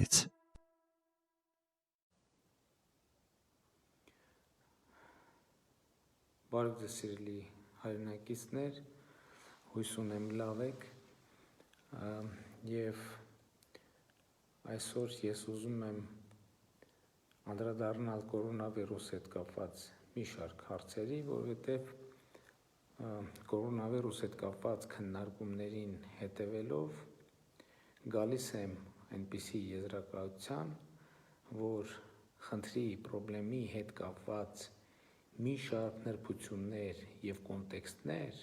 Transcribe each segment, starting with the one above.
Աստծուց։ Բարև ձեզ սիրելի հայրենակիցներ, հույս ունեմ լավ եք և այսօր ես ուզում եմ անդրադառնալ կորոնավիրուսի հետ կապված մի շարք հարցերի, որովհետև կորոնավիրուսի հետ կապված քննարկումներին հետևելով գալիս եմ այնպիսի եզրակացության, որ խնդրի պրոբլեմի հետ կապված մի շարք նրբություններ և կոնտեքստներ,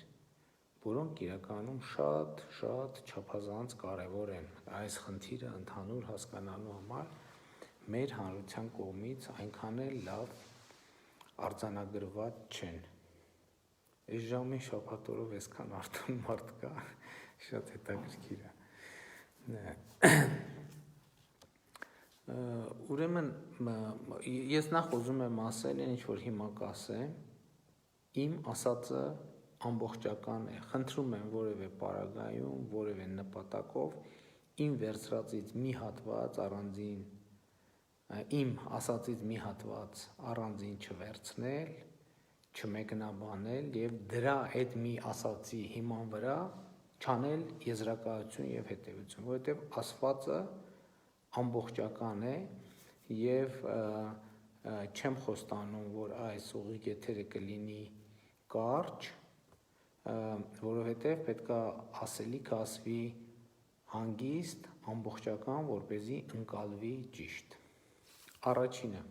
որոնք իրականում շատ չափազանց կարևոր են այս խնդիրը ընդհանուր հասկանալու համար մեր հանրության կողմից այնքան էլ լավ արձանագրված չեն։ Այս ժամին շաբաթ օրով այսքան արթուն մարդ կա, շատ հետաքրքիր է։ Ուրեմն ես նախ ուզում եմ ասել, ինչ որ հիմա կասեմ, իմ ասածը ամբողջական է, խնդրում եմ որևէ պարագայում, որևէ նպատակով իմ վերցրածից մի հատված առանձին, իմ ասածից մի հատված առանձին չվերցնել, չմեկնաբանել և դրա այդ մի ասածի հիման վրա չանել եզրակացություն և հետևություն, որովհետև ասվածը ամբողջական է և չեմ խոստանում, որ այս ուղիղ եթերը կլինի կարճ, որովհետև պետք է ասելիքը ասվի հանգիստ, ամբողջական, որպեսզի ընկալվի ճիշտ։ Առաջինը,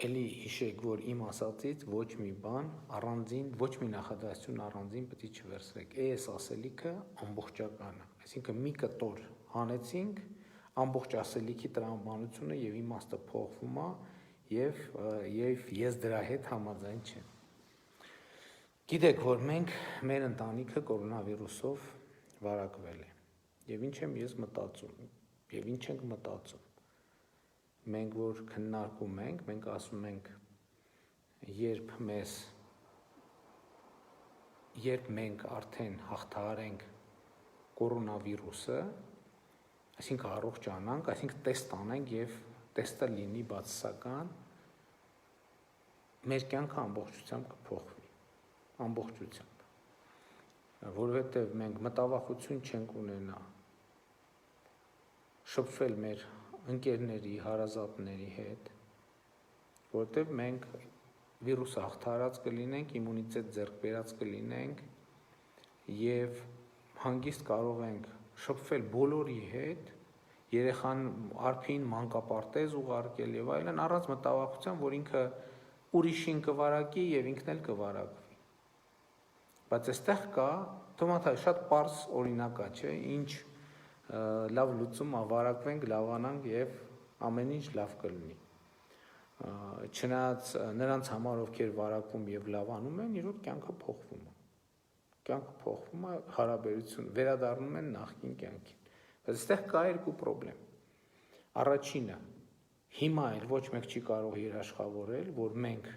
էլի հիշեք, որ իմ ասածից ոչ մի բան առանձին, ոչ մի նախադասություն առանձին պետք է չվերցրեք, այս ասելիքը ամբողջական է, այսինքն մի կտոր հանեցինք, ամբողջ ասելիքի տրամաբանությունը և իմաստը փոխվում է և ես դրա հետ համաձայն չեմ։ Գիտեք, որ մեր ընտանիքը կորոնավիրուսով վարակվել է և ինչ եմ ես մտածում և ինչ ենք մտածում։ Մենք որ քննարկում ենք, մենք ասում ենք, երբ մենք արդեն հաղթահարենք կորոնավիրուսը, այսինքն առողջանանք, այսինքն տեստ անենք և տեստը լինի բացասական, մեր կյանքը ամբողջությամբ կփոխվի, ամբողջությամբ, որովհետև մենք մտավախություն չենք ունենա շփվել մեր ընկերների, հարազատների հետ, որովհետև մենք վիրուսը հաղթահարած կլինենք, իմունիտետ ձեռք բերած կլինենք և հանգիստ կարող ենք շփվել բոլորի հետ, երեխան արփին մանկապարտեզ ուղարկել և այլն, առանց մտավախության, որ ինքը ուրիշին կվարակի և ինքն էլ կվարակվի։ Բայց այստեղ կա, շատ պարզ օրինակ է, չէ՞, ինչ լավ լուծում է, վարակվենք, լավանանք և ամեն ինչ լավ կլինի։ Չնայած նրանց համար, ովքեր վարակվում և լավանում են, իրոք կյանքը փոխվում է, հարաբերություն վերադառնում են նախկին կյանքին։ Բայց այստեղ կա երկու պրոբլեմ։ Առաջինը, հիմա էլ ոչ մեկ չի կարող երաշխավորել, որ մենք,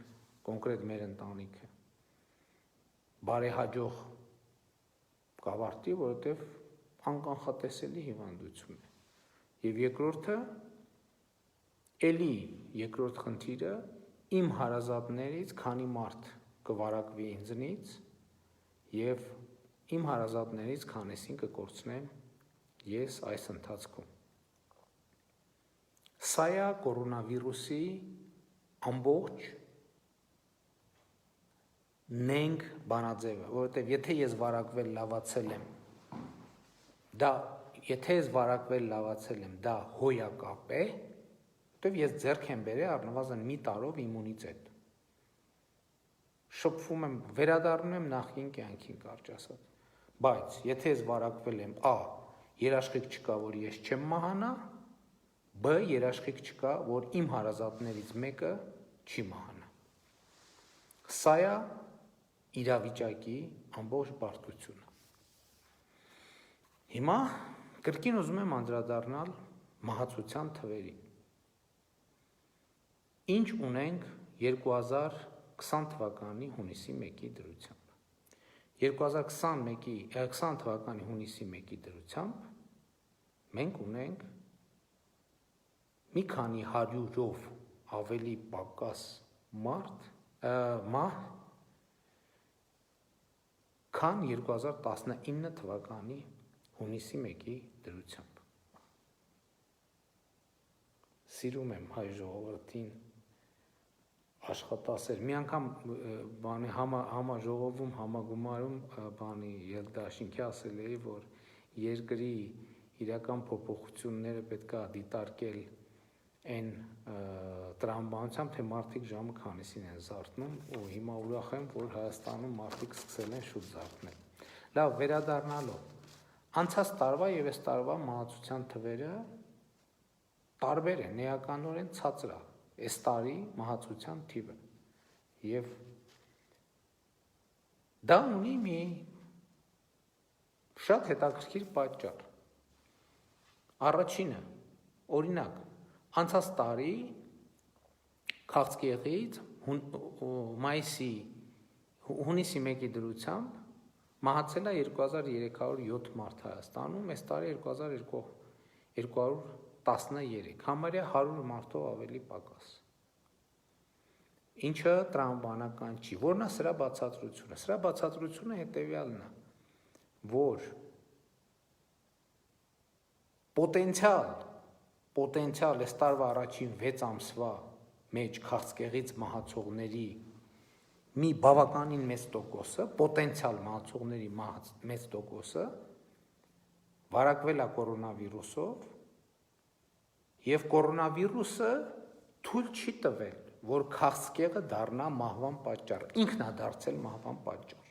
կոնկրետ մեր ընտանիքը, բարեհաջող կավարտի, որովհետև անկանխատեսելի հիվանդություն է։ Եվ երկրորդը, երկրորդ խնդիրը, իմ հարազատներից քանի մարդ կվարակվի ինձնից և իմ հարազատներից քանեսին կկորցնեմ ես այս ընթացքում։ Սա է կորոնավիրուսի ամբողջ նենգ բանաձևը, որովհետև եթե ես վարակվել լավացել եմ, դա հոյակապ է, որովհետև ես ձեռք եմ բերել առնվազն մի տարով իմունիտետ։ Շփվում եմ, վերադառնում եմ նախկին կյանքին, կարճ ասած։ Բայց եթե ես վարակվել եմ, երաշխիք չկա, որ ես չեմ մահանա, բ. երաշխիք չկա, որ իմ հարազատներից մեկը չի մահանա։ Սա է իրավիճակի ամբողջ բարդությունը։ Հիմա կրկին ուզում եմ անդրադառնալ մահացության թվերին։ Ինչ ունենք 2020 թվականի հունիսի 1-ի դրությամբ։ 2020 թվականի հունիսի 1-ի դրությամբ մենք ունենք մի քանի 100-ով ավելի պակաս մահ, քան 2019 թվականի հունիսի 1-ի դրությամբ։ Սիրում եմ հայ ժողովրդին աշխատասեր։ Մի անգամ համաժողովում, համագումարում Ելդաշինքի ասել էի, որ երկրի իրական փոփոխությունները պետք է դիտարկել այն տրամաբանությամբ, թե մարդիկ ժամը քանիսին են զարթնում, ու հիմա ուրախ եմ, որ Հայաստանում մարդիկ սկսել են շուտ զարթնել։ Լավ, վերադառնալով, անցած տարվա եւ այս տարվա մահացության թվերը տարբեր են, էականորեն ցածր է այս տարի մահացության թիվը, եւ դա ունի մի շատ հետաքրքիր պատճառ։ Առաջինը, օրինակ, անցած տարի քաղցկեղից հունիսի 1-ի դրությամբ մահացել է 2307 մարդ Հայաստանում, այս տարի 2213, համարյա 100 մարդով ավելի պակաս։ Ինչը տրամաբանական չի, որն է սրա բացատրությունը։ Սրա բացատրությունը հետևյալն է, որ պոտենցիալ այս տարվա առաջին 6 ամսվա մեջ քաղցկեղից մահացողների մի բավականին մեծ տոկոսը, պոտենցիալ մահացողների մեծ տոկոսը վարակվել է կորոնավիրուսով, եւ կորոնավիրուսը թույլ չի տվել, որ քաղցկեղը դառնա մահվան պատճառ, ինքն է դարձել մահվան պատճառ։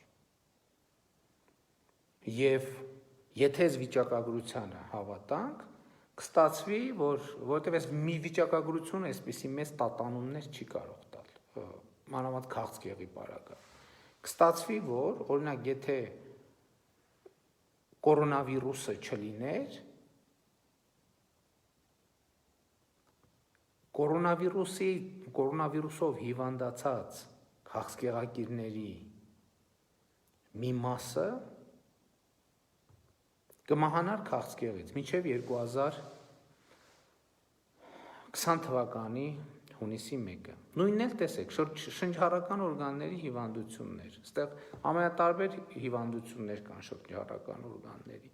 Եվ եթե այս վիճակագրությանը հավատանք, կստացվի, որովհետև այս մի վիճակագրությունը այսպիսի մեծ տատանումներ չի կարող տալ, մանավանդ քաղցկեղի պարագա։ Կստացվի, որ օրինակ եթե կորոնավիրուսը չլիներ, կորոնավիրուսով հիվանդացած քաղցկեղակիրների մի մասը կմահանար քաղցկեղից մինչև 2020 թվականի հունիսի 1-ը։ Նույնն էլ տեսեք, շնչառական օրգանների հիվանդություններ, այստեղ ամենատարբեր հիվանդություններ կան շնչառական օրգանների։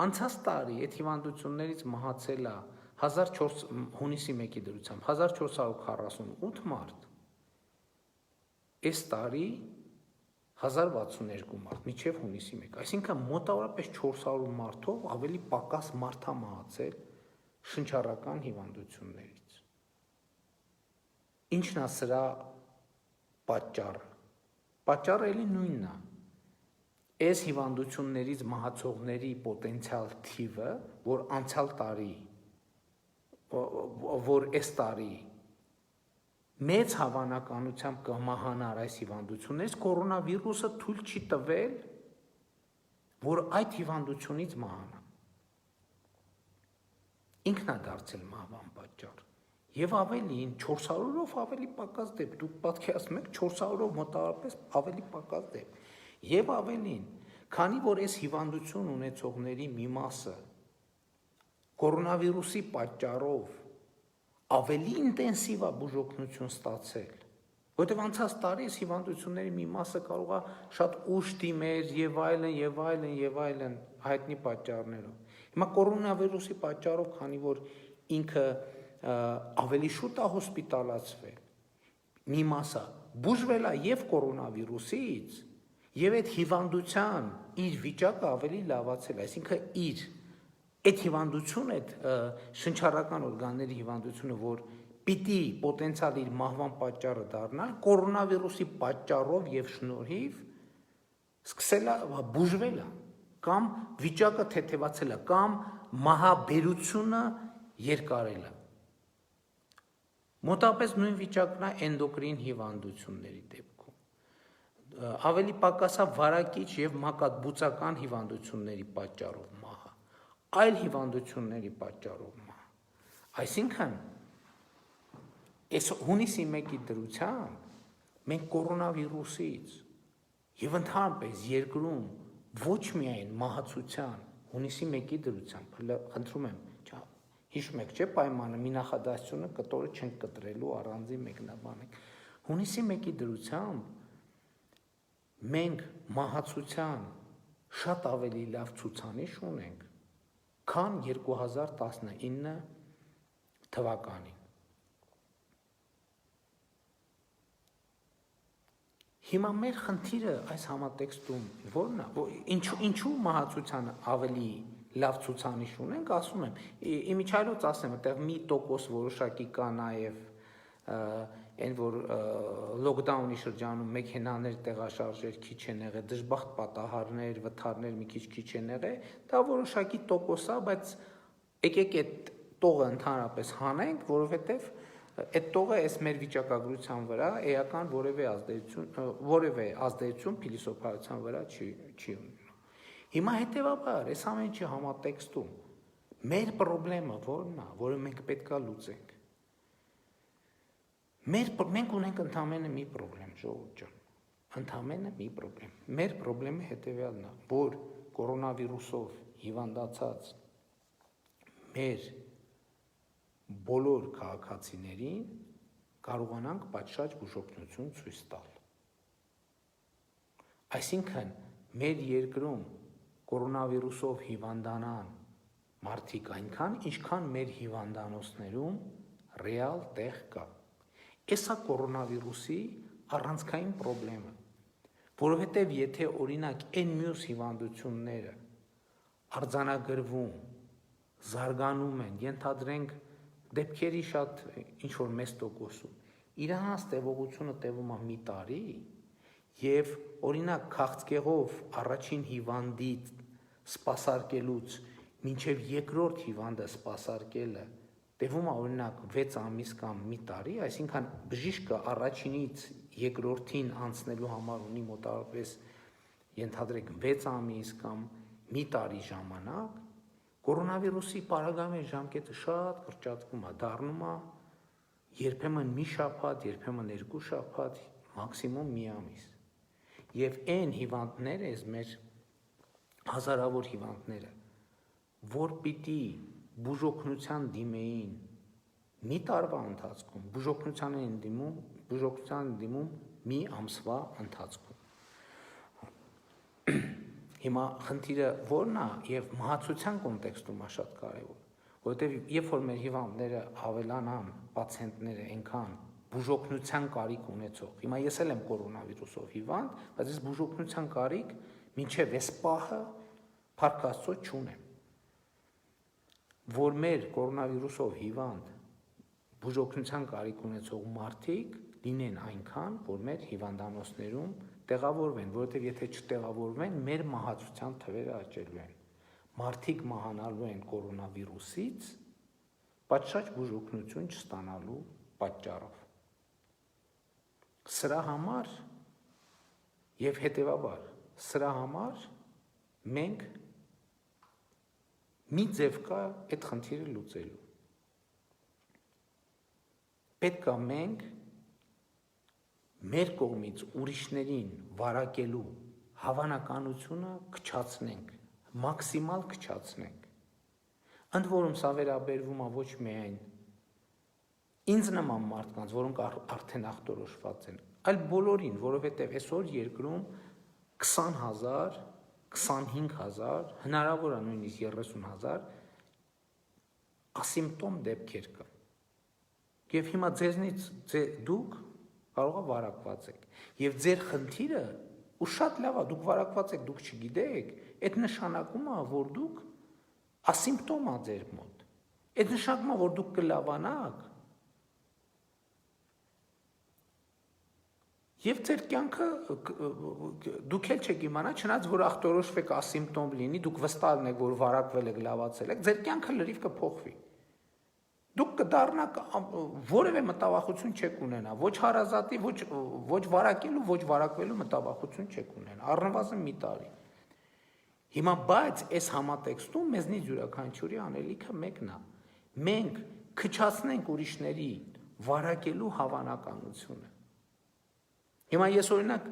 Անցած տարի այդ հիվանդություններից մահացել է հունիսի 1-ի դրությամբ 1448 մարդ, այս տարի 1062 մարդ, մինչև հունիսի 1, այսինքն մոտավորապես 400 մարդով ավելի պակաս մարդ է մահացել շնչառական հիվանդություններից։ Ինչն է սրա պատճառը։ Պատճառը էլի նույնն է։ Այս հիվանդություններից մահացողների պոտենցիալ թիվը, որ անցյալ տարի, որ այս տարի մեծ հավանականությամբ կմահանար այս հիվանդություններից, կորոնավիրուսը թույլ չի տվել, որ այդ հիվանդությունից մահանա։ Ինքն է դարձել մահվան պատճառ։ Եվ ավելին 400-ով ավելի պակաս դեպք, դուք պատկերացնում եք 400-ով մոտավորապես ավելի պակաս դեպք։ Եվ ավելին, քանի որ այս հիվանդություն ունեցողների մի մասը կորոնավիրուսի պատճառով ավելի ինտենսիվ է բուժօգնություն ստացել, որովհետև անցած տարի այս հիվանդությունների մի մասը կարող է շատ ուշ դիմեր եւ այլն հայտնի պատճառներով։ Հիմա կորոնավիրուսի պատճառով, քանի որ ինքը ավելի շուտ է հոսպիտալացվել, մի մասը բուժվել է եւ կորոնավիրուսից, եւ այդ հիվանդության իր վիճակը ավելի լավացել է, այսինքն այդ հիվանդությունը, այդ շնչառական օրգանների հիվանդությունը, որ պիտի պոտենցիալ իր մահվան պատճառը դառնալ, կորոնավիրուսի պատճառով եւ շնորհիվ սկսել է բուժվել է, կամ վիճակը թեթևացել է, կամ մահաբերությունը երկարել է։ Մոտավորապես նույն վիճակն է էնդոկրին հիվանդությունների դեպքում։ Ավելի պակաս է վարակիչ եւ մակատբուծական հիվանդությունների պատճառով մահը, այլ հիվանդությունների պատճառով մահ։ Այսինքն, այս հունիսի 1-ի դրությամբ մենք կորոնավիրուսից եւ ընդհանրապես երկրում ոչ միայն մահացության հունիսի 1-ի դրությամբ, խնդրում եմ, հիշում եք, չէ՞ պայմանը մի նախադասությունը կտորը չենք կտրելու առանձին մեկնաբանենք։ Հունիսի 1-ի դրությամբ մենք մահացության շատ ավելի լավ ցուցանիշ ունենք, քան 2019 թվականին։ Հիմա մեր խնդիրը այս համատեքստում որն է, ինչու մահացության ավելի լավ ցուցանիշ ունենք, ասում եմ, իմիջիայլոց ասեմ, այդտեղ մի տոկոս որոշակի կա նաև այն որ լոկդաունի շրջանում մեքենաներ տեղաշարժեր քիչ են եղել, դժբախտ պատահարներ, վթարներ մի քիչ են եղել, դա որոշակի տոկոս է, բայց եկեք այդ տողը ընդհանրապես հանենք, որովհետև այդ տողը այս մեր վիճակագրության վրա էական որևէ ազդեցություն փիլիսոփայության վրա չի ունի։ Հիմա հետևաբար այս ամեն ինչի համատեքստում մեր խնդրեմը որն է, որը մենք պետքա լուծենք։ Մենք ունենք ընդամենը մի խնդրեմ, ժողովուրդ ջան, ընդամենը մի խնդրեմ։ Մեր խնդրեմը հետևյալն է, որ կորոնավիրուսով հիվանդացած մեր բոլոր քաղաքացիներին կարողանանք պատշաճ բուժօգնություն ցույց տալ։ Այսինքն մեր երկրում կորոնավիրուսով հիվանդանան մարդիկ այնքան, ինչքան մեր հիվանդանոցներում ռեալ տեղ կա։ Էսա կորոնավիրուսի առանցքային խնդրեմը, որովհետև եթե օրինակ այն մյուս հիվանդությունները արձանագրվում, զարգանում են, ենթադրենք դեպքերի շատ ինչ-որ մեծ տոկոսում, իրանց տևողությունը տևում է մի տարի, և օրինակ քաղցկեղով առաջին հիվանդից սպասարկելուց մինչև երկրորդ հիվանդը սպասարկելը տևում է օրինակ 6 ամիս կամ մի տարի, այսինքն բժիշկը առաջինից երկրորդին անցնելու համար ունի մոտավորապես ենթադրենք 6 ամիս կամ մի տարի ժամանակ, կորոնավիրուսի պարագայում ժամկետը շատ կրճատվում է, դառնում է երբեմն մի շաբաթ, երբեմն 2 շաբաթ, մաքսիմում մի ամիս։ Եվ այն հիվանդները, այս մեր հազարավոր հիվանդները, որ պիտի բուժօգնության դիմեին մի տարվա ընթացքում, բուժօգնության դիմում մի ամսվա ընթացքում։ Հիմա խնդիրը որն է և մահացության կոնտեքստում է շատ կարևոր, որովհետև երբ որ մեր հիվանդները ավելանան, պացիենտները այնքան բուժօգնության կարիք ունեցող, հիմա ես էլ եմ կորոնավիրուսով հիվանդ, բայց ես բուժօգնության կարիք մինչև այս պահը փառք Աստծո չունեմ, որ մեր կորոնավիրուսով հիվանդ բուժօգնության կարիք ունեցող մարդիկ լինեն այնքան, որ մեր հիվանդանոցներում տեղավորվեն, որովհետև եթե չտեղավորվեն, մեր մահացության թվերը աճելու են։ Մարդիկ մահանալու են կորոնավիրուսից պատշաճ բուժօգնություն չստանալու պատճառով։ Սրա համար և հետևաբար, սրա համար մենք մի ձև կա այդ խնդիրը լուծելու։ Պետք է մենք մեր կողմից ուրիշներին վարակելու հավանականությունը քչացնենք, մաքսիմալ քչացնենք։ Ընդ որում սա վերաբերվում է ոչ միայն ինձ նման մարդկանց, որոնք արդեն ախտորոշված են, այլ բոլորին, որովհետև այսօր երկրում 20,000, 25,000, հնարավոր է նույնիսկ 30,000 ասիմպտոմ դեպքեր կա։ Եվ հիմա ձեզնից դուք կարող է վարակված եք։ Եվ ձեր խնդիրը, ու շատ լավ է, դուք վարակված եք, դուք չգիտեք, այդ նշանակում է, որ դուք ասիմպտոմ է ձեր մոտ։ Այդ նշանակում է, որ դուք կլավանաք, և ձեր կյանքը դուք էլ չեք իմանա, չնայած որ ախտորոշվեք ասիմպտոմ լինի, դուք վստահ եք, որ վարակվել եք, լավացել եք, ձեր կյանքը լրիվ կփոխվի։ Դուք կդառնաք որևէ մտավախություն չեք ունենա, ոչ հարազատի, ոչ վարակելու, ոչ վարակվելու մտավախություն չեք ունենա, առնվազն մի տարի։ Հիմա բայց այս համատեքստում մեզնից յուրաքանչյուրի անելիքը մեկն է։ Մենք քչացնենք ուրիշների վարակելու հավանականությունը։ Հիմա ես օրինակ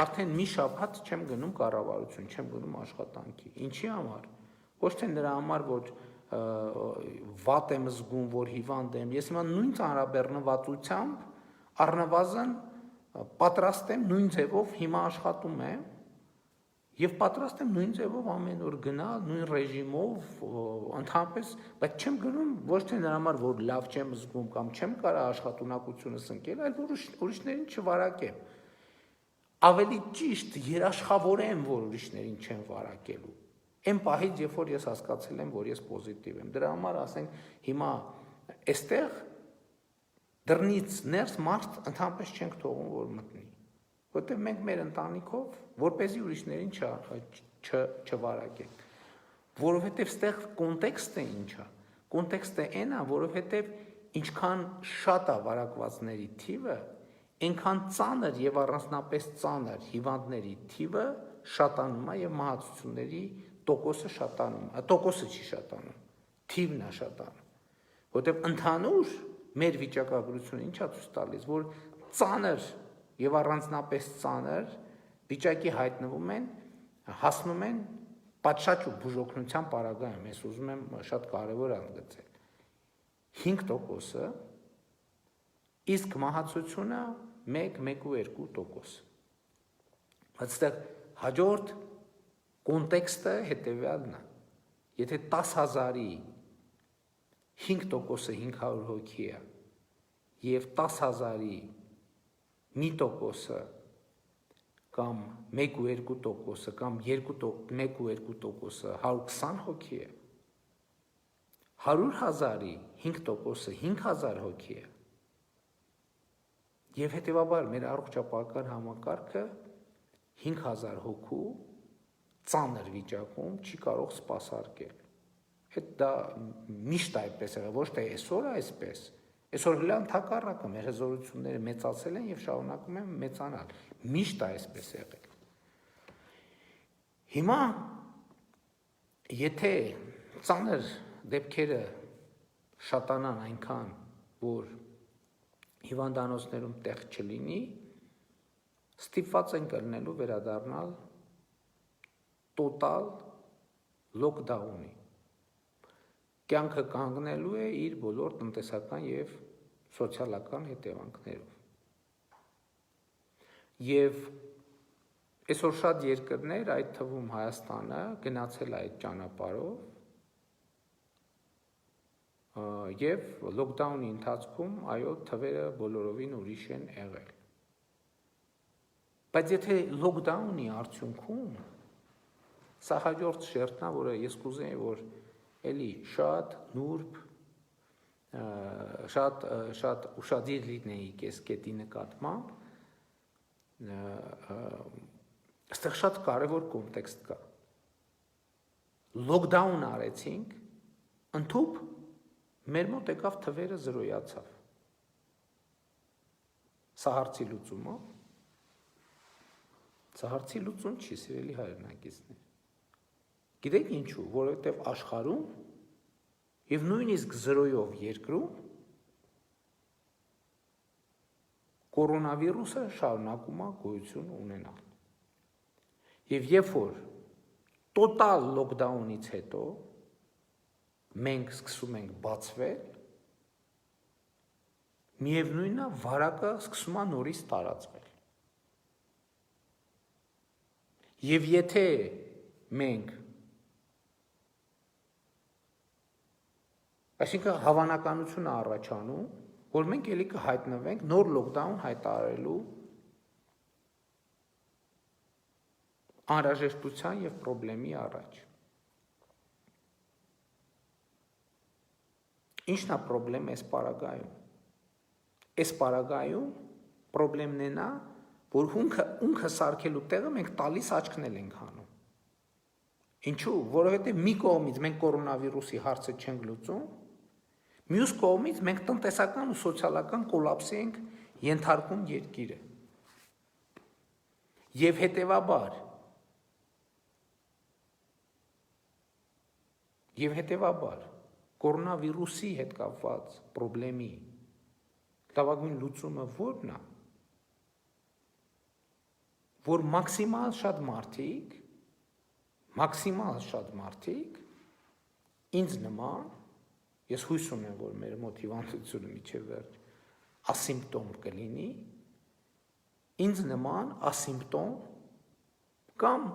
արդեն մի շաբաթ չեմ գնում կառավարություն, չեմ գնում աշխատանքի։ Ինչի համար։ Ոչ թե նրա համար, որ վատ եմ զգում, որ հիվանդ եմ, ես հիմա նույն ծանրաբեռնվածությամբ առնվազն պատրաստ եմ նույն ձևով հիմա աշխատում եմ եւ պատրաստ եմ նույն ձևով ամեն օր գնալ, նույն ռեժիմով, ընդհանրապես, բայց չեմ գնում ոչ թե նրա համար, որ լավ չեմ զգում կամ չեմ կարող աշխատունակությունս ընկել, այլ որ ուրիշներին չվարակեմ։ Ավելի ճիշտ երաշխավորեմ, որ ուրիշներին չեմ վարակելու։ Այն պահից, երբ որ ես հասկացել եմ, որ ես պոզիտիվ եմ, դրա համար ասենք հիմա այստեղ դռնից ներս մարդ ընդհանրապես չենք թողում, որ մտնի, որտեղ մենք մեր ընտանիքով, որպեսզի ուրիշներին չվարակենք, որովհետև ստեղ կոնտեքստը ինչ է, կոնտեքստը այն է, որովհետև ինչքան շատ է վարակվածների թիվը, այնքան ծանր եւ առանձնապես ծանր հիվանդների թիվը շատանում է եւ մահացությունների տոկոսը շատանում է, տոկոսը չի շատանում, թիվն է շատանում, որտեղ ընդհանուր մեր վիճակագրությունը ինչա ցույց տալիս, որ ծանր եւ առանձնապես ծանր վիճակի հայտնվում են, հասնում են պատշաճ ու բուժօգնության պարագայում, ես ուզում եմ շատ կարեւոր ընդգծել, 5%-ը, իսկ մահացությունը 1-1.2%։ Այստեղ հաջորդ կոնտեքստը հետևյալն է, եթե 10,000-ի 5%-ը 500 հոգի է եւ 10,000-ի 1%-ը կամ 1-2%-ը կամ 1-2%-ը 120 հոգի է, 100,000-ի 5%-ը 5,000 հոգի է եւ հետեւաբար մեր առողջապահական համակարգը 5,000 հոգու ծանր վիճակում չի կարող սպասարկել։ Այդ դա միշտ այդպես է, ոչ թե այսօր այսպես։ Այսօր հենց ընդհակառակը մեր հզորությունները մեծացել են եւ շարունակում են մեծանալ։ Միշտ այսպես է եղել։ Հիմա եթե ծանր դեպքերը շատանան այնքան, որ հիվանդանոցներում տեղ չլինի, ստիպված են կլինելու վերադառնալ տոտալ լոկդաունի։ Կյանքը կանգնելու է իր բոլոր տնտեսական եւ սոցիալական հետևանքներով։ Եվ այսօր շատ երկրներ, այդ թվում Հայաստանը, գնացել է այդ ճանապարհով եւ լոկդաունի ընթացքում այո թվերը բոլորովին ուրիշ են եղել։ Բայց եթե լոկդաունի արդյունքում սա հաջորդ շերտն է, որը ես կուզեի, որ էլի շատ նուրբ, շատ ուշադիր լինեիք այս կետի նկատմամբ, այստեղ շատ կարևոր կոնտեքստ կա։ Լոկդաուն արեցինք, ընդհուպ մեր մոտ եկավ թվերը զրոյացավ։ Սա հարցի լուծումա։ Սա հարցի լուծում չի, սիրելի հայրենակիցներ։ Գիտեք ինչու, որովհետև աշխարհում եւ նույնիսկ զրոյով երկրում կորոնավիրուսը շարունակում է գոյություն ունենալ։ Եվ երբ որ տոտալ լոկդաունից հետո մենք սկսում ենք բացվել, միևնույնն է վարակը սկսում է նորից տարածվել։ Եվ եթե մենք այսինքն հավանականությունը առաջանում, որ մենք ելի կհայտնվենք նոր լոկդաուն հայտարարելու անհրաժեշտության եւ խնդրի առաջ։ Ինչն է խնդրեմ այս պարագայում։ Այս պարագայում խնդրեմն է նա, որ ունքը սարքելու տեղը մենք տալիս աչքնել ենք հանում։ Ինչու՞, որովհետև մի կողմից մենք կորոնավիրուսի հարցը չենք լուծում, մյուս կողմից մենք տնտեսական ու սոցիալական կոլապսի ենք ենթարկում երկիրը։ Եվ հետևաբար կորոնավիրուսի հետ կապված խնդրի լավագույն լուծումը ո՞րն է, որ մաքսիմալ շատ մարդիկ ինձ նման, ես հույս ունեմ, որ մեր մոտ հիվանդությունը միջև վերջ ասիմպտոմ կլինի, ինձ նման ասիմպտոմ կամ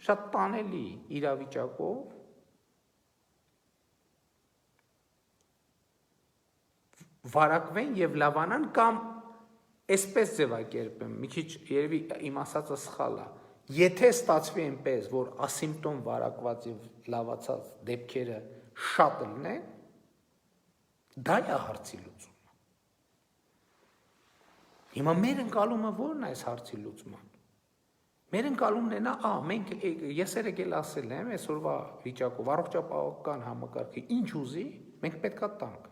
շատ տանելի իրավիճակով վարակվեն եւ լավանան կամ այսպես ձևակերպեմ, մի քիչ երևի իմ ասածը սխալ է, եթե ստացվի այնպես, որ ասիմպտոմ վարակված եւ լավացած դեպքերը շատ լինեն, դա է հարցի լուծումը։ Հիմա մեր ընկալումը ո՞րն է այս հարցի լուծման։ Մեր ընկալումն է նա, մենք ես երեկ ասել եմ, այսօրվա վիճակով առողջապահական համակարգը ինչ ուզի, մենք պետքա տանք,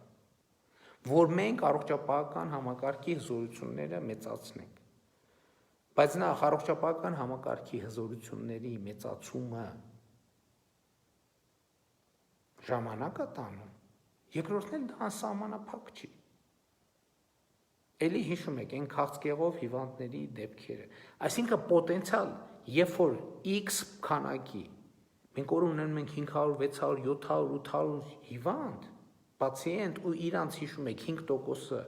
որ մենք առողջապահական համակարգի հզորությունները մեծացնենք։ Բայց նախ առողջապահական համակարգի հզորությունների մեծացումը ժամանակ է տանում, երկրորդն էլ դա անսահմանափակ չի։ Էլի հիշում եք այն քաղցկեղով հիվանդների դեպքերը, այսինքն պոտենցիալ, երբ որ X քանակի, մենք օր ունենում ենք 500, 600, 700, 800 հիվանդ, պացիենտ ու իրանց հիշում եք 5%-ը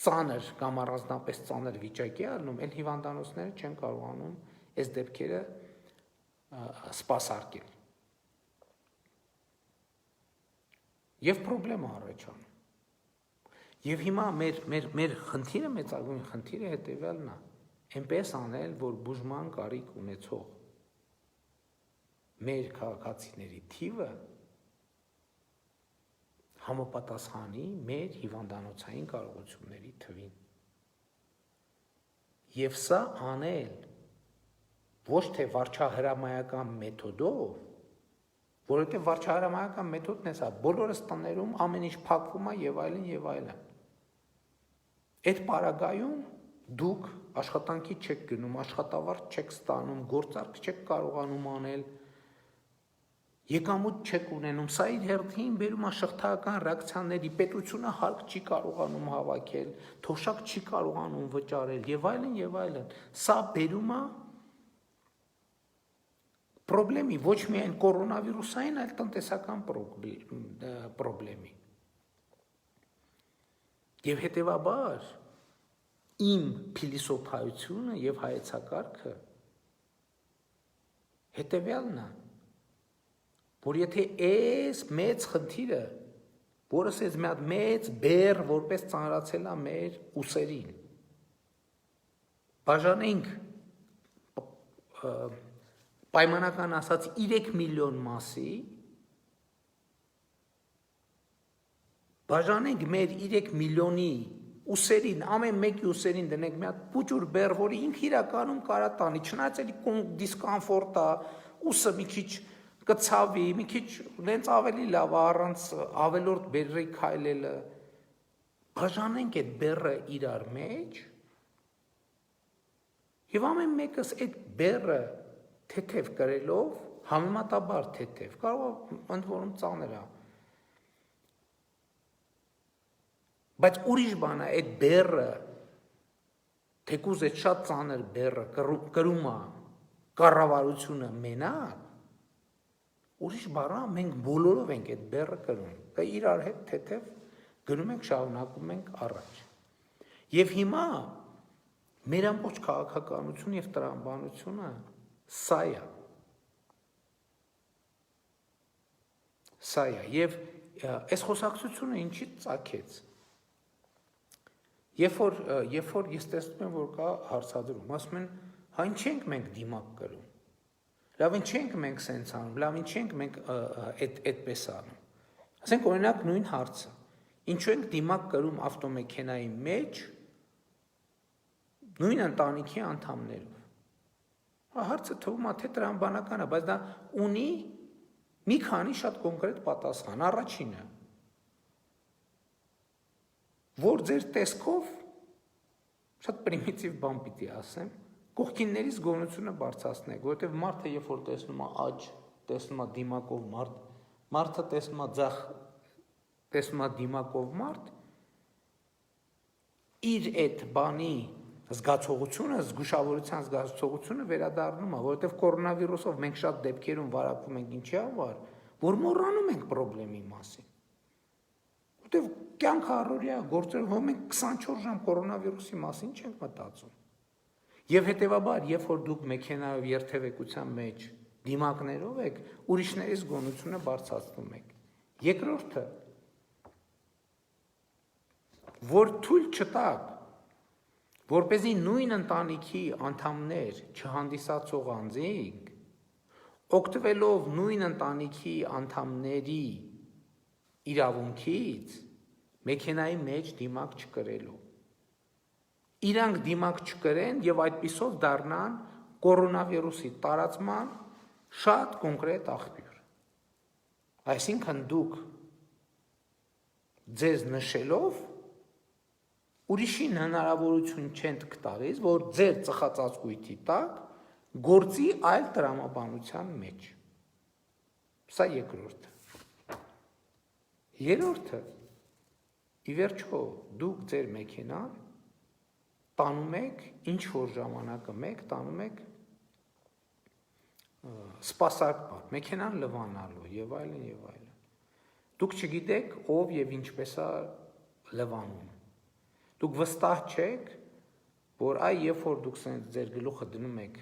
ծանր կամ առանձնապես ծանր վիճակի առնում, այլ հիվանդանոցները չեն կարողանում այս դեպքերը սպասարկել։ Եվ պրոբլեմը առաջանում։ Եվ հիմա մեր խնդիրը մեծագույն խնդիրը հետևյալն է, այնպես անել, որ բուժման կարիք ունեցող մեր քաղաքացիների թիվը համապատասխանի մեր հիվանդանոցային կարողությունների թվին։ Եվ սա անել ոչ թե վարչահրամայական մեթոդով, որովհետև վարչահրամայական մեթոդն է սա, բոլորս տներում ամեն ինչ փակվում է եւ այլն եւ այլն։ Այդ պարագայում դուք աշխատանքի չեք գնում, աշխատավարձ չեք ստանում, գործարք չեք կարողանում անել, եկամուտ չեք ունենում, սա իր հերթին բերում է շղթայական ռեակցիաների, պետությունը հալք չի կարողանում հավաքել, թոշակ չի կարողանում վճարել եւ այլն եւ այլն։ Սա բերում է պրոբլեմի, ոչ միայն կորոնավիրուսային, այլ տնտեսական պրոբլեմի։ Եվ հետևաբար իմ փիլիսոփայությունը եւ հայեցակարգը հետևյալն է, որ եթե այս մեծ խնդիրը, որս այս մի հատ մեծ բեռ որպես ծանրացել է մեր ուսերին, բաժանենք պայմանական ասած 3 միլիոն մասի, բաժանենք մեր 3 միլիոնի ուսերին, ամեն մեկի ուսերին դնենք մի հատ փուճուր բեռ, որը ինքը իրականում կարա տանի, չնայած էլի դիսկոմֆորտ է, ուսը մի քիչ կցավի, մի քիչ նենց ավելի լավ է առանց ավելորդ բեռի քայլելը, բաժանենք այդ բեռը իրար մեջ, եւ ամեն մեկս այդ բեռը թեթև կրելով, համեմատաբար թեթև, կարող է ընդ որում ծանր է, բայց ուրիշ բան է, այդ բեռը, թեկուզ այդ շատ ծանր բեռը կրում է կառավարությունը մենակ, ուրիշ բան է, մենք բոլորով ենք այդ բեռը կրում, դա իրար հետ թեթև գնում ենք, շարունակում ենք առաջ։ Եվ հիմա մեր ամբողջ քաղաքականություն եւ տրամաբանությունը սա է։ Սա է, եւ այս խոսակցությունը ինչի ծագեց։ Երբ որ ես տեսնում եմ, որ կա հարցադրում, ասում են, հա ինչ ենք մենք դիմակ կրում, լավ ինչ ենք մենք սենց անում, լավ ինչ ենք մենք այդպես անում։ Ասենք օրինակ նույն հարցը, ինչու ենք դիմակ կրում ավտոմեքենայի մեջ նույն ընտանիքի անդամներով։ Հա հարցը թվում է թե տրամաբանական է, բայց դա ունի մի քանի շատ կոնկրետ պատասխան։ Առաջինը, որ ձեր տեսքով շատ պրիմիտիվ բան պիտի ասեմ, կողքիններից գոնությունը բարձրացնեք, որովհետև մարդը երբ որ տեսնում է աջ, տեսնում է դիմակով մարդ, մարդը տեսնում է ձախ, տեսնում է դիմակով մարդ, իր այդ բանի զգացողությունը, զգուշավորության զգացողությունը վերադառնում է, որովհետև կորոնավիրուսով մենք շատ դեպքերում վարակվում ենք ինչի համար, որ մոռանում ենք խնդրի մասին։ Որտեվ կյանքը առօրյա գործերով մենք 24 ժամ կորոնավիրուսի մասին չենք մտածում։ Եվ հետևաբար, երբ որ դուք մեքենայով երթևեկության մեջ դիմակներով եք, ուրիշներից գոնությունը բարձրացնում եք։ Երկրորդը, որ թույլ չտաք, որպեսզի նույն ընտանիքի անդամներ չհանդիսացող անձինք, օգտվելով նույն ընտանիքի անդամների իրավունքից, մեքենայի մեջ դիմակ չկրելու։ Իրանք դիմակ չկրեն և այդպիսով դառնան կորոնավիրուսի տարածման շատ կոնկրետ աղբյուր։ Այսինքն դուք ձեզ նշելով ուրիշին հնարավորություն չեն տալիս, որ ձեր ծխածածկույթի տակ գործի այլ տրամաբանության մեջ։ Սա երկրորդը։ Երրորդը, ի վերջո դուք ձեր մեքենան տանում եք, ինչ-որ ժամանակը մեկ տանում եք սպասարկման, մեքենան լվանալու և այլն և այլն։ Դուք չգիտեք ով և ինչպես է լվանում։ Դուք վստահ չեք, որ երբ որ դուք ձեր գլուխը դնում եք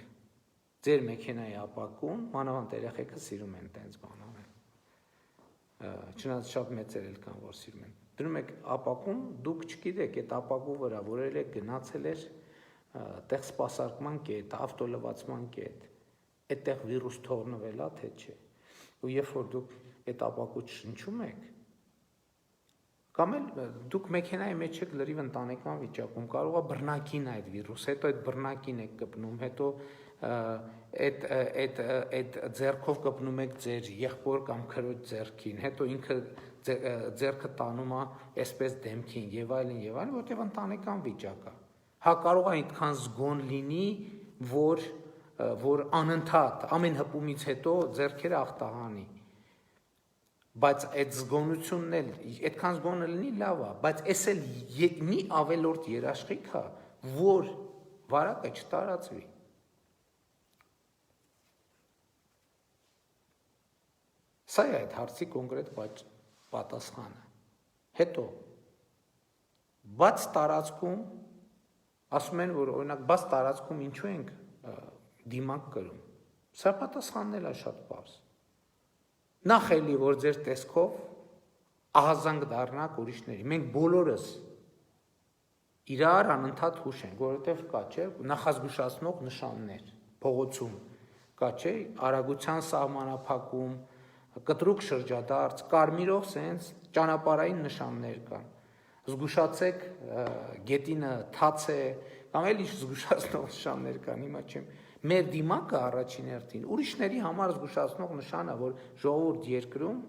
ձեր մեքենայի ապակուն, մանավանդ երեխեքը սիրում են տենց բան անել։ Չնայած շատ մեծեր էլ կան, որ սիրում են։ Դնում եք ապակում, դուք չգիտեք այդ ապակու վրա, որ գնացել էր տեղ սպասարկման կետ, ավտոլվացման կետ, այդտեղ վիրուս թողնվել է, թե չէ։ Ու երբ որ դուք այդ ապակու շնչում եք, կամ էլ դուք մեքենայի մեջ եք լրիվ ընտանեկան վիճակում, կարող է բռնակին այդ վիրուս, հետո այդ բռնակին եք կպնում, հետո այդ ձեռքով կպնում եք ձեր եղբոր կամ քրոջ ձեռքին, հետո ինքը ձեռքը տանում է այսպես դեմքին եւ այլն, որտեղ ընտանեկան վիճակ է։ Հա կարող է այդքան զգոն լինի, որ անընդհատ ամեն հպումից հետո ձեռքերը աղտահանի։ Բայց այդ զգոնությունն էլ, այդքան զգոնը լինի լավ է, բայց այս էլ մի ավելորդ երաշխիք է, որ վարակը չտարածվի։ Սա է այդ հարցի կոնկրետ պատասխանը։ Հետո, բաց տարածքում, ասում են, որ օրինակ բաց տարածքում ինչու ենք դիմակ կրում։ Սա պատասխանն էլ է շատ պարզ։ Նախ էլի, որ ձեր տեսքով ահազանգ դառնաք ուրիշների։ Մենք բոլորս իրար անընդհատ հուշ ենք, որովհետև կա, չէ, նախազգուշացնող նշաններ, փողոցում կա, չէ, արագության սահմանափակում, կտրուկ շրջադարձ, կարմիրով սենց ճանապարհային նշաններ կան։ Զգուշացեք, գետինը թաց է, կամ էլ ինչ զգուշացնող նշաններ կան, հիմա չեմ։ Մեր դիմակը առաջին հերթին ուրիշների համար զգուշացնող նշան է, որ ժողովուրդ երկրում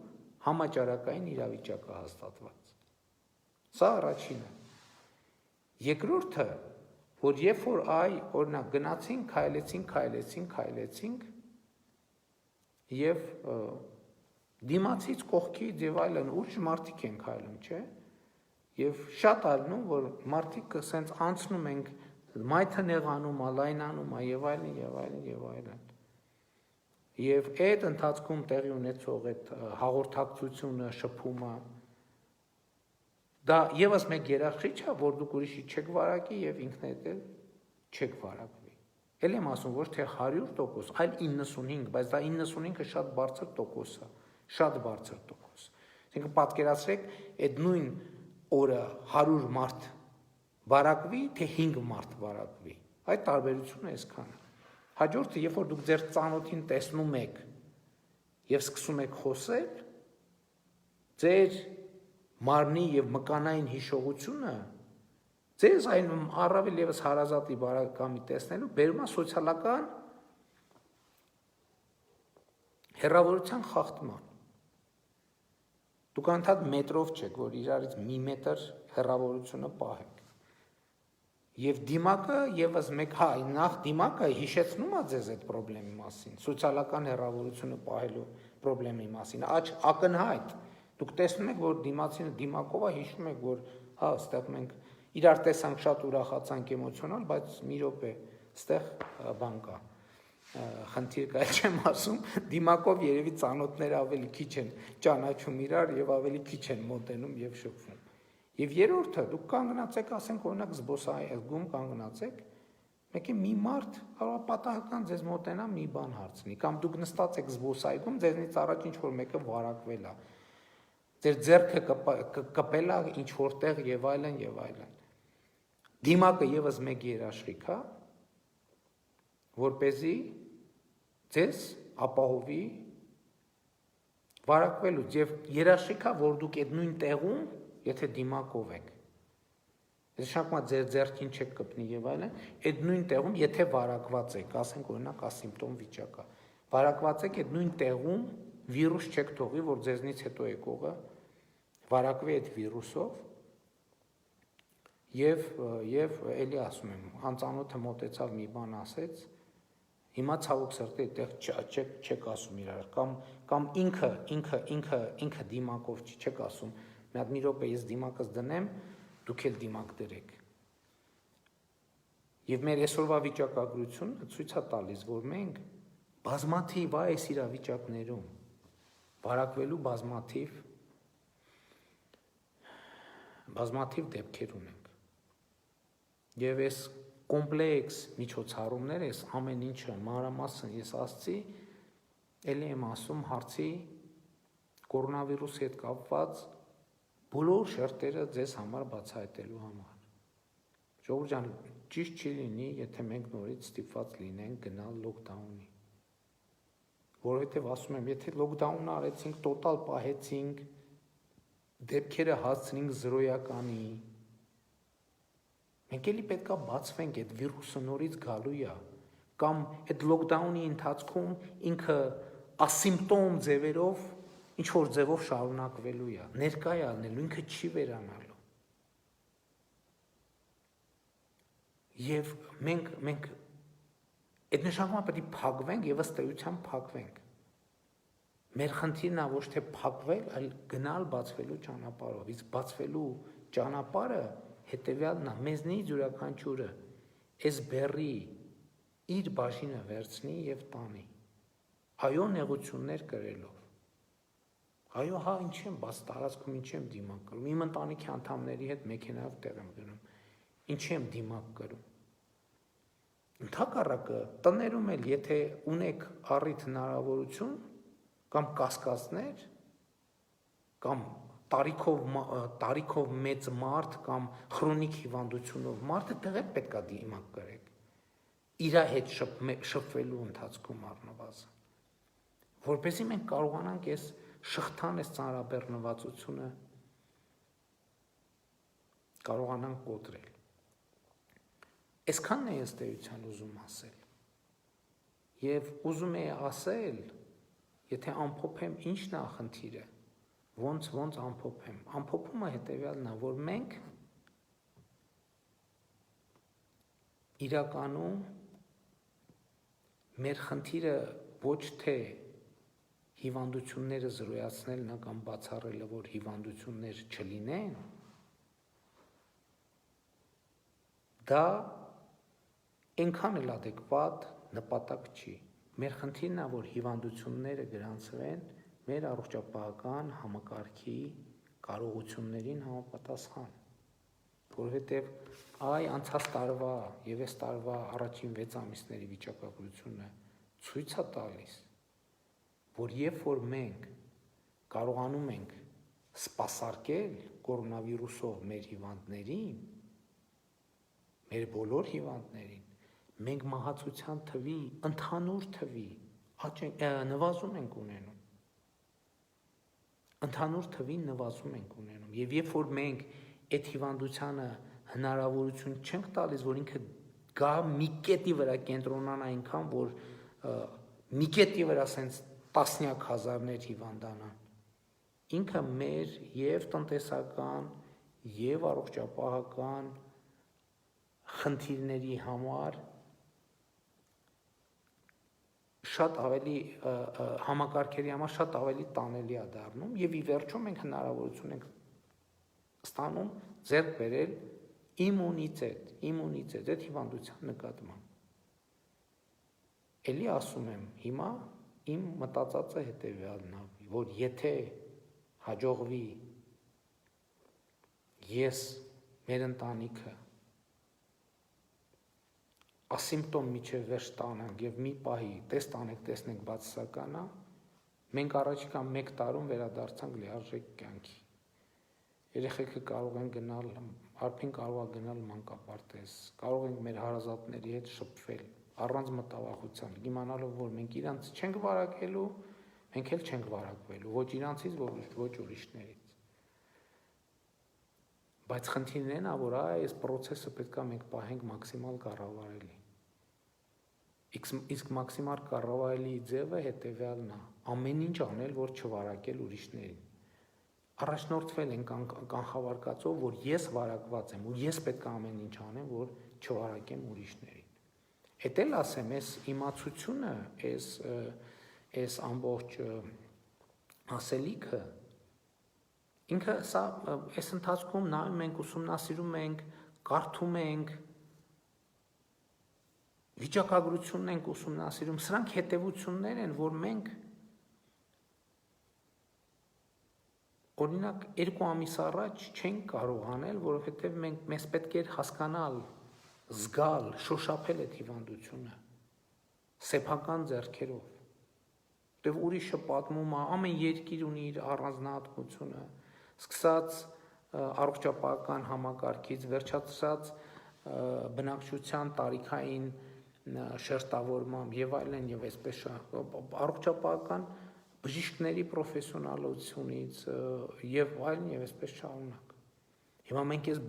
համաճարակային իրավիճակ է հաստատված։ Սա առաջինը։ Երկրորդը, որ երբ որ օրինակ գնացինք, քայլեցինք եւ դիմացից կողքից եւ այլն ուրիշ մարդիկ են քայլում, չէ՞։ Եվ շատ ալնում, որ մարդիկ սենց անցնում ենք, մայթը նեղանում, լայնանում եւ այլն։ Եվ այդ ընթացքում տեղի ունեցող այդ հաղորդակցությունը, շփումը, դա եւս մեկ երաշխիք է, որ դուք ուրիշի չեք վարակի եւ ինքներդ էլ չեք վարակվի։ Էլ եմ ասում, ոչ թե 100%, այլ 95, բայց դա 95-ը շատ բարձր տոկոս է, շատ բարձր տոկոս։ Այսինքն պատկերացրեք, այդ նույն օրը 100 մարդ վարակվի, թե 5 մարդ վարակվի։ Այդ տարբերությունը այսքան է։ Հաջորդը, երբ որ դուք ձեր ծանոթին տեսնում եք եւ սկսում եք խոսել, ձեր մարմնի եւ մկանային հիշողությունը ձեզ այն առավել եւս հարազատի բարեկամի տեսնելու բերում է սոցիալական հեռավորության խախտման։ Դուք անդադ մետրով չեք, որ իրարից մի մետր հեռավորությունը պահեք։ Եվ դիմակը եւս մեկ, նախ դիմակը հիշեցնում է ձեզ այդ խնդրի մասին, սոցիալական հեռավորությունը պահելու խնդրի մասին, ակնհայտ։ Դուք տեսնում եք, որ դիմացինը դիմակով է, հիշում եք, որ այստեղ մենք իրար տեսանք, շատ ուրախացանք, էմոցիոնալ, բայց մի րոպե, այստեղ բան կա։ խնդիր կա, չեմ ասում, դիմակով երևի ծանոթները ավելի քիչ են ճանաչում իրար եւ ավելի քիչ են մոտենում եւ շփվում։ Եվ երրորդը, դուք կանգնացեք, ասենք օրինակ զբոսայգում կանգնացեք, մեկի մի մարդ կարող է պատահական ձեզ մոտենա մի բան հարցնի, կամ դուք նստած եք զբոսայգում, ձեզնից առաջ ինչ որ մեկը վարակվել է, ձեր ձեռքը կպել է ինչ որտեղ եւ այլն եւ այլն։ Դիմակը եւս մեկ երաշխիք է, որպեսզի ձեզ ապահովի վարակվելուց եւ երաշխիք է, որ դուք այդ նույն տեղում, եթե դիմակով եք, նշանակում է ձեր ձեռքին չեք կպնի եւ այլն, այդ նույն տեղում, եթե վարակված եք, ասենք օրինակ ասիմպտոմ վիճակ է, վարակված եք այդ նույն տեղում վիրուս չեք թողի, որ ձեզնից հետո եկողը վարակվի այդ վիրուսով եւ էլի ասում եմ, անծանոթը մոտեցավ մի բան ասեց, հիմա ցավոք սրտի այդտեղ չեք ասում իրար, կամ ինքը դիմակով չեք ասում, մի հատ մի րոպե ես դիմակս դնեմ, դուք էլ դիմակ դրեք։ Եվ մեր այսօրվա վիճակագրությունը ցույց է տալիս, որ մենք բազմաթիվ այս իրավիճակներում վարակվելու բազմաթիվ դեպքեր ունենք։ Եվ այս կոմպլեքս միջոցառումները, այս ամեն ինչը մանրամասն ես ասացի, էլի եմ ասում հարցի կորոնավիրուսի հետ կապված բոլոր շերտերը ձեզ համար բացահայտելու համար։ Ժողովուրդ ջան, ճիշտ չի լինի, եթե մենք նորից ստիպված լինենք գնալ լոկդաունի։ Որովհետև ասում եմ, եթե լոկդաուն արեցինք, տոտալ պահեցինք, դեպքերը հասցնենք զրոյականի, մենք էլի պետք է բացվենք, այդ վիրուսը նորից գալու է, կամ այդ լոկդաունի ընթացքում ինքը ասիմպտոմ ձևերով ինչ-որ ձևով շարունակվելու է, ներկա է ալնելու, ինքը չի վերանալու։ Եվ մենք այդ նշանակումը պետք է փակվենք եւ ըստ էության փակվենք։ Մեր խնդիրն է ոչ թե փակվել, այլ գնալ բացվելու ճանապարհով։ Իսկ բացվելու ճանապարհը հետեւյալն է, մեզնից յուրաքանչյուրը այս բեռի իր բաժինը վերցնի եւ տանի։ Այո, նեղություններ կրելով։ Այո, հա, ինչ եմ, բաց տարածքում ինչ եմ դիմակ կրում։ Իմ ընտանիքի անդամների հետ մեքենայով տեղ եմ գնում։ Ինչ եմ դիմակ կրում։ Ընդհակառակը տներում էլ եթե ունեք առիթ հնարավորություն կամ կասկածներ կամ տարիքով մեծ մարդ կամ քրոնիկ հիվանդությունով մարդը դեռ պետք է դիմակ կրեք իր հետ շփվելու ընթացքում առնվազն, որպեսզի մենք կարողանանք այս շղթան, այս ծանրաբեռնվածությունը կարողանանք կոտրել։ Այսքանն է ըստ էության ուզում ասել։ Եվ ուզում է ասել, եթե ամփոփեմ ինչն է խնդիրը, ոնց ամփոփեմ։ Ամփոփումը հետևյալն է, որ մենք իրականում մեր խնդիրը ոչ թե հիվանդությունները զրոյացնելն է կամ բացառելը, որ հիվանդություններ չլինեն, դա այնքան էլ adekvat նպատակ չի։ Մեր խնդիրն է, որ հիվանդությունները գրանցվեն մեր առողջապահական համակարգի կարողություններին համապատասխան, որովհետև անցած տարվա եւ այս տարվա առաջին 6 ամիսների վիճակագրությունը ցույց է տալիս, որ երբ որ մենք կարողանում ենք սպասարկել կորոնավիրուսով մեր հիվանդներին, մեր բոլոր հիվանդներին, մենք մահացության թվի, ընդհանուր թվի նվազում ենք ունենում։ Ընդհանուր թվին նվազում ենք ունենում։ Եվ երբ որ մենք այդ հիվանդությանը հնարավորություն չենք տալիս, որ ինքը գա մի կետի վրա կենտրոնանա այնքան, որ մի կետի վրա ասենց տասնյակ հազարներ հիվանդանան, ինքը մեր եւ տնտեսական եւ առողջապահական խնդիրների համար շատ ավելի համակարգերի համար շատ ավելի տանելի է դառնում եւ ի վերջո մենք հնարավորություն ենք ստանում ձեռք բերել իմունիտետ այդ հիվանդության նկատմամբ։ Էլի ասում եմ, հիմա իմ մտածածը հետևյալն է, որ եթե հաջողվի ես մեր ընտանիքը ասիմպտոմ միջև վերջ տանանք եւ մի պահի տեստ անենք, տեսնենք բացասականա, մենք առաջիկա 1 տարում վերադարձանք լիարժեք կյանքի։ Երեխեքը կարող են գնալ, Արփին կարող է գնալ մանկապարտեզ, կարող ենք մեր հարազատների հետ շփվել, առանց մտավախության, իմանալով, որ մենք իրանց չենք վարակելու, մենք էլ չենք վարակվելու, ոչ իրանցից, ոչ ուրիշներից։ Բայց խնդիրն այն է, որ այս process-ը պետք է մենք պահենք մաքսիմալ կառավարելի։ Իսկ մաքսիմալ կառավարելի ձևը հետևյալն է, ամեն ինչ անել, որ չվարակել ուրիշներին։ Առաջնորդվել են կանխավարկածով, որ ես վարակված եմ ու ես պետք է ամեն ինչ անեմ, որ չվարակեմ ուրիշներին։ Հետ էլ ասեմ, այս իմացությունը, այս ամբողջ ասելիքը, ինքը սա այս ընթացքում նայում ենք, ուսումնասիրում ենք, կարդում ենք, վիճակագրությունն ենք ուսումնասիրում, սրանք հետևություններ են, որ մենք օրինակ 2 ամիս առաջ չենք կարող անել, որովհետև մեզ պետք էր հասկանալ, զգալ, շոշափել այդ հիվանդությունը, սեփական ձեռքերով, որտև ուրիշը պատմում է, ամեն երկիր ունի իր առանձնահատկությունը, սկսած առողջապահական համակարգից, վերջացած բնակչության տարիքային շերտավորմամբ եւ այլն եւ այսպես առողջապահական բժիշկների պրոֆեսիոնալությունից եւ այլն եւ այսպես շարունակ։ Հիմա մենք այս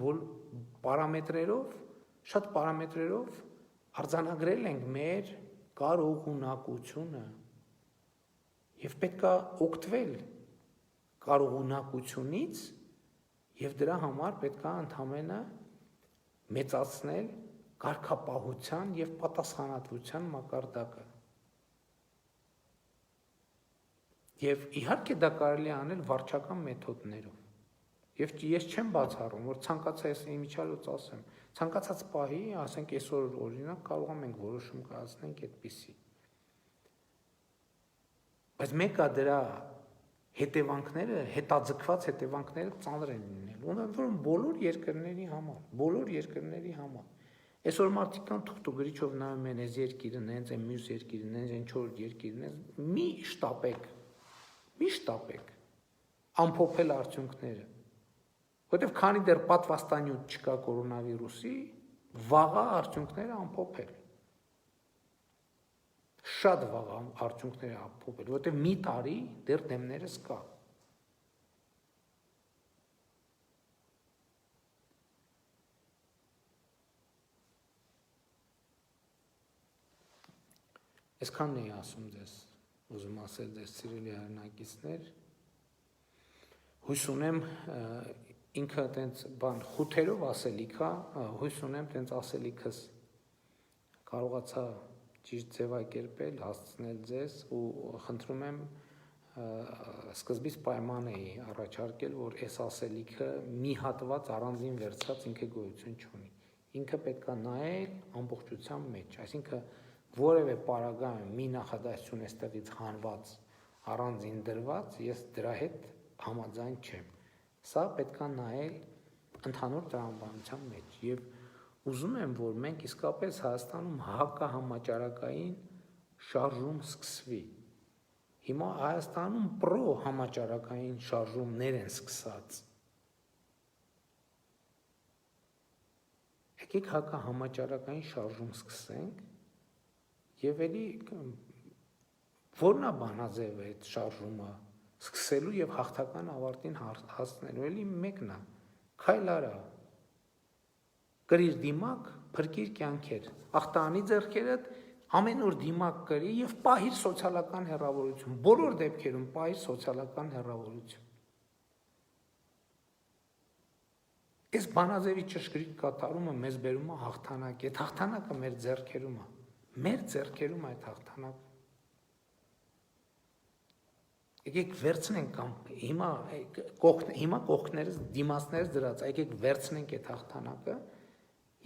պարամետրերով, շատ պարամետրերով արձանագրել ենք մեր կարողունակությունը եւ պետքա օգտվել կարողունակությունից եւ դրա համար պետքա ընդհանրապես մեծացնել կարգապահության եւ պատասխանատվության մակարդակը։ Եվ իհարկե դա կարելի է անել վարչական մեթոդներով։ Եվ ես չեմ բացառում, որ ցանկացած իմիջիալոց ասեմ, ցանկացած պահի, ասենք այսօր օրինակ կարող ենք որոշում կայացնենք այդպիսի։ Բայց մեկը դրա հետևանքները, հետաձգված հետևանքները ծանր են լինելու, որոնք բոլոր երկրների համար։ Այսօր մարդիկ կան թուղթուգրիչով նայում են այս երկիրը, նենց են մյուս երկիրը, նենց են չորրորդ երկիրը, մի շտապեք ամփոփել արդյունքները, որտեղ քանի դեռ պատվաստանյութ չկա կորոնավիրուսի, վաղա արդյունքները ամփոփել, շատ վաղ արդյունքները ամփոփել, որտեղ մի տարի դեռ դեմներս կա։ Այսքանն էի ասում ձեզ, ուզում ասել ձեզ սիրելի հայրենակիցներ, հույս ունեմ ինքը տենց խութերով ասելիք է, հույս ունեմ տենց ասելիքս կարողացա ճիշտ ձևակերպել, հասցնել ձեզ ու խնդրում եմ սկզբից պայման էի առաջարկել, որ այս ասելիքը մի հատված առանձին վերցած ինքը գոյություն չունի, ինքը պետք է նայել ամբողջության մեջ, այսինքն որևէ պարագայում մի նախադասություն այստեղից հանված, առանձին դրված, ես դրա հետ համաձայն չեմ։ Սա պետք է նայել ընդհանուր տրամաբանության մեջ եւ ուզում եմ, որ մենք իսկապես Հայաստանում հակահամաճարակային շարժում սկսվի։ Հիմա Հայաստանում պրո-համաճարակային շարժումներ են սկսած։ Եկեք հակահամաճարակային շարժում սկսենք եւ էլի որն է բանաձևը այդ շարժումը սկսելու եւ հաղթական ավարտին հասնելու, էլի մեկն է, քայլ արա, կրիր դիմակ, փրկիր կյանքեր, ախտանի ձեռքերդ, ամեն օր դիմակ կրի եւ պահիր սոցիալական հեռավորություն, բոլոր դեպքերում պահիր սոցիալական հեռավորություն։ Այս բանաձևի ճշգրիտ կատարումը մեզ բերում է հաղթանակ, այդ հաղթանակը մեր ձեռքերում է։ Մեր ձեռքերում այդ հաղթանակը։ Եկեք վերցնենք կամ հիմա կողքներս դիմացներս դրած, եկեք վերցնենք այդ հաղթանակը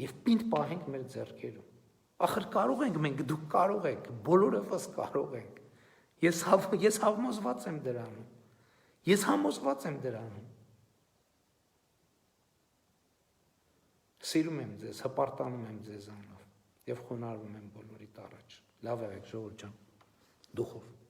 եւ պինդ պահենք մեր ձեռքերում։ Ախր կարող ենք մենք, դուք կարող եք, բոլորովս կարող ենք։ Ես համոզված եմ դրանում։ Ես համոզված եմ դրանում։ Սիրում եմ ձեզ, հպարտանում եմ ձեզանով եւ խոնարհվում եմ բոլորիդ առաջ։ Լավ եղեք, ժողովուրդ ջան, դուխով։